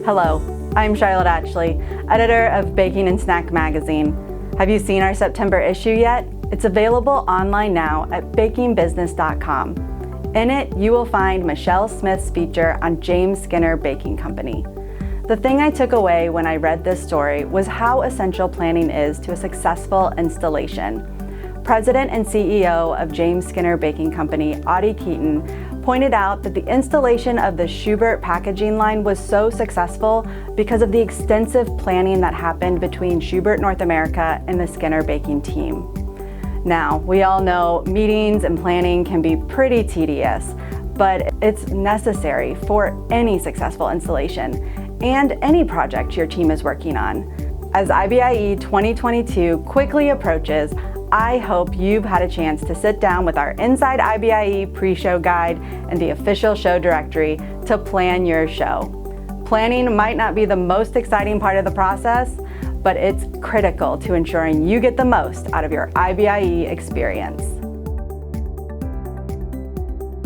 Hello, I'm Charlotte Atchley, editor of Baking and Snack Magazine. Have you seen our September issue yet? It's available online now at bakingbusiness.com. In it, you will find Michelle Smith's feature on James Skinner Baking Company. The thing I took away when I read this story was how essential planning is to a successful installation. President and CEO of James Skinner Baking Company, Audie Keaton, pointed out that the installation of the Schubert packaging line was so successful because of the extensive planning that happened between Schubert North America and the Skinner baking team. Now, we all know meetings and planning can be pretty tedious, but it's necessary for any successful installation and any project your team is working on. As IBIE 2022 quickly approaches, I hope you've had a chance to sit down with our Inside IBIE pre-show guide and the official show directory to plan your show. Planning might not be the most exciting part of the process, but it's critical to ensuring you get the most out of your IBIE experience.